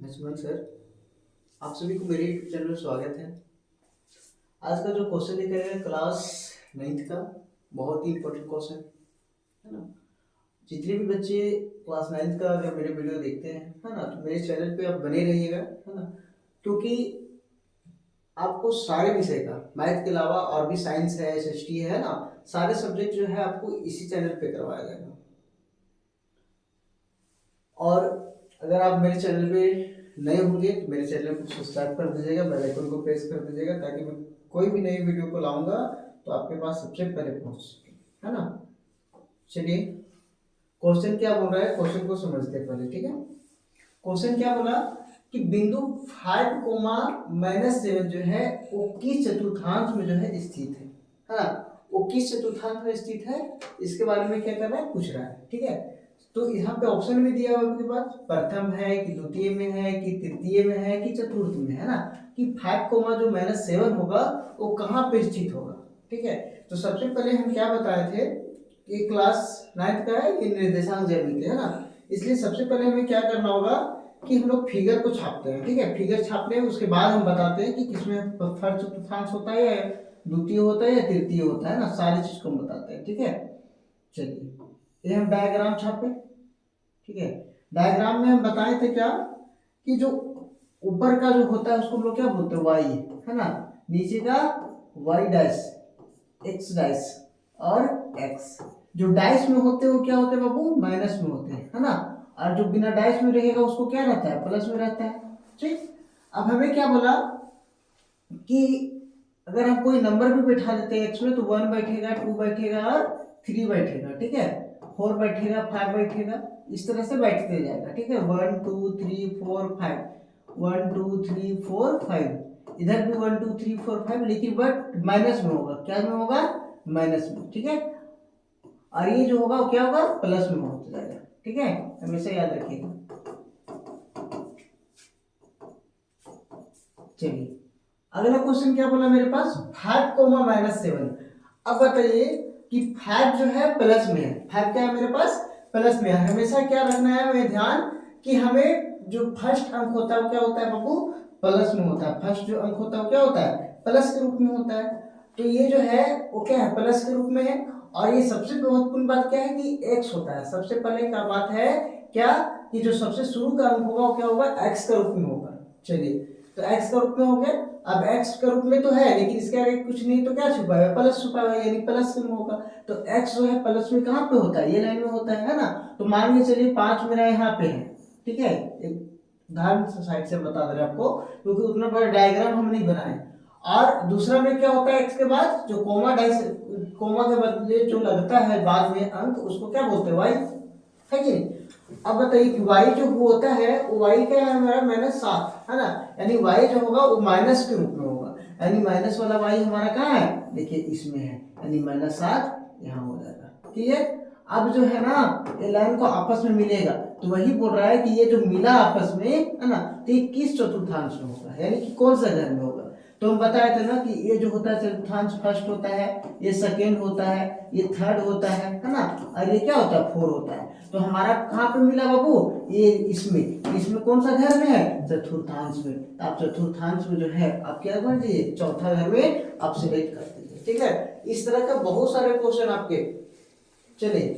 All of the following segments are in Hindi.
नजमल सर, आप सभी को मेरे यूट्यूब चैनल में स्वागत है। आज का जो क्वेश्चन लेकर आए क्लास 9th का बहुत ही इंपॉर्टेंट क्वेश्चन है ना। जितने भी बच्चे क्लास 9th का अगर मेरे वीडियो देखते हैं है ना, तो मेरे चैनल पे आप बने रहिएगा है ना, क्योंकि आपको सारे विषय का मैथ के अलावा और भी साइंस है, एसएसटी है ना, सारे सब्जेक्ट जो है आपको इसी चैनल पे करवाया जाएगा। और अगर आप मेरे चैनल पे नए होंगे तो मेरे चैनल को सब्सक्राइब कर दीजिएगा, बेल आइकन को प्रेस कर दीजिएगा, ताकि मैं कोई भी नई वीडियो को लाऊंगा तो आपके पास सबसे पहले पहुंच सके, है ना। चलिए, क्वेश्चन क्या बोल रहा है, क्वेश्चन को समझते हैं पहले, ठीक है। क्वेश्चन क्या बोला कि बिंदु 5, -7 जो है वो किस चतुर्थांश में जो है स्थित है ना। वो किस चतुर्थांश में स्थित है, इसके बारे में क्या कर रहा है, पूछ रहा है, ठीक है। तो यहाँ पे ऑप्शन भी दिया हुआ आपके पास, प्रथम है कि द्वितीय में है कि तृतीय में है कि चतुर्थ में, है ना। कि 5, जो -7 होगा वो कहाँ पे स्थित होगा, ठीक है। तो सबसे पहले हम क्या बताए थे, ये क्लास 9th का है, ये निर्देशांक ज्यामिति है ना। इसलिए सबसे पहले हमें क्या करना होगा कि हम लोग फिगर को छापते हैं, ठीक है। फिगर छापते हैं, उसके बाद हम बताते हैं कि किसमें फर्स्ट चतुर्थांश होता है, या द्वितीय होता है, या तृतीय होता है ना, सारी चीज को हम बताते हैं, ठीक है। चलिए, ये हम डायग्राम छापे, ठीक है। डायग्राम में हम बताए थे क्या कि जो ऊपर का जो होता है उसको हम लोग क्या बोलते हैं, वाई, है ना। नीचे का वाई डैश, एक्स डैश और एक्स। जो डैश में होते हैं वो क्या होते हैं बाबू, माइनस में होते हैं, है ना। और जो बिना डैश में रहेगा उसको क्या रहता है, प्लस में रहता है, ठीक। अब हमें क्या बोला कि अगर हम कोई नंबर भी बैठा देते हैं एक्स में, तो 1 बैठेगा, 2 बैठेगा और 3 बैठेगा, ठीक है। 4 बैठेगा, 5 बैठेगा, इस तरह से बैठते जाएगा, ठीक है। 1 2 3 4 5, 1 2 3 4 5, इधर भी 1 2 3 4 5, लेकिन बट माइनस में होगा, क्या में होगा, माइनस में, ठीक है। और ये जो होगा वो क्या होगा, प्लस में होता जाएगा, ठीक है। हमेशा याद रखिएगा। चलिए, अगला क्वेश्चन क्या बोला मेरे पास, 5, -7। अब बताइए कि 5 जो है प्लस में है, 5 क्या है मेरे पास, प्लस में है। हमेशा क्या रखना है हमें ध्यान कि हमें जो फर्स्ट अंक होता है वो क्या होता है बाबू, प्लस में होता है। फर्स्ट जो अंक होता है वो क्या होता है, प्लस के रूप में होता है। तो ये जो है वो क्या है, प्लस के रूप में है। और ये सबसे महत्वपूर्ण बात क्या है कि एक्स होता है। सबसे पहले क्या बात है, क्या कि जो सबसे शुरू का अंक होगा वो क्या होगा, एक्स के रूप में होगा। चलिए, तो एक्स का रूप में हो गया। अब एक्स के रूप में तो है, लेकिन इसके आगे कुछ नहीं, तो क्या छुपा है, प्लस छुपा हुआ है, यानी प्लस में होगा। तो एक्स जो है प्लस में कहाँ पे होता है, ये लाइन में होता है ना। तो मान के चलिए 5 मेरा यहाँ पे है, ठीक है। एक उदाहरण साइड से बता दे रहे आपको, क्योंकि उतना बड़ा डायग्राम हम नहीं बनाए। और दूसरा में क्या होता है, एक्स के बाद जो कोमा डाइस, कोमा के बदले जो लगता है बाद में अंक, उसको क्या बोलते हैं, वाई, है कि नहीं। अब बताइए कि y जो होता है वो y क्या है हमारा, -7, है ना। यानी y जो होगा वो माइनस के रूप में होगा, यानी माइनस वाला y हमारा कहाँ है, देखिए इसमें है, यानी -7 यहाँ हो जाएगा, ठीक है। अब जो है ना, ये लाइन को आपस में मिलेगा, तो वही बोल रहा है कि ये जो मिला आपस में, है ना, तो ये किस चतुर्थांश में होगा, यानी कि कौन सा घर में होगा। तो हम बताए थे ना कि ये जो होता है चतुर्थांश फर्स्ट होता है, ये सेकेंड होता है, ये थर्ड होता है ना। और ये क्या होता है, 4 होता है। तो हमारा कहाँ पे मिला बाबू, ये इसमें कौन सा घर में है, चतुर्थांश में। तो आप चतुर्थांश में जो है आप क्या कर दीजिए, चौथा घर में आप सिलेक्ट कर दीजिए, ठीक है। इस तरह का बहुत सारे क्वेश्चन आपके। चलिए,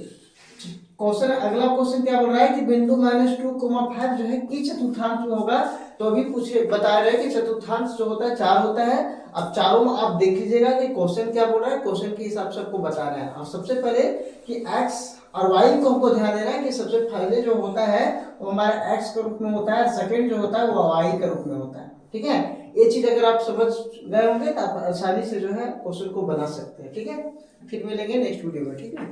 क्वेश्चन अगला क्वेश्चन क्या बोल रहा है कि बिंदु -2, 5 जो है किस चतुर्थांश में होगा। तो अभी पूछे बता रहे हैं कि चतुर्थांश जो होता है 4 होता है। अब चारों में आप देख लीजिएगा कि क्वेश्चन क्या बोल रहा है, क्वेश्चन के हिसाब से आपको बता रहा है। और सबसे पहले कि x और y को हमको ध्यान देना है कि सबसे पहले जो होता है वो हमारा x के रूप में होता है, सेकंड जो होता है वो y के रूप में होता है, ठीक है। ये चीज अगर आप समझ गए होंगे तो आप आसानी से जो है क्वेश्चन को बना सकते हैं, ठीक है। फिर मिलेंगे नेक्स्ट वीडियो में, ठीक है।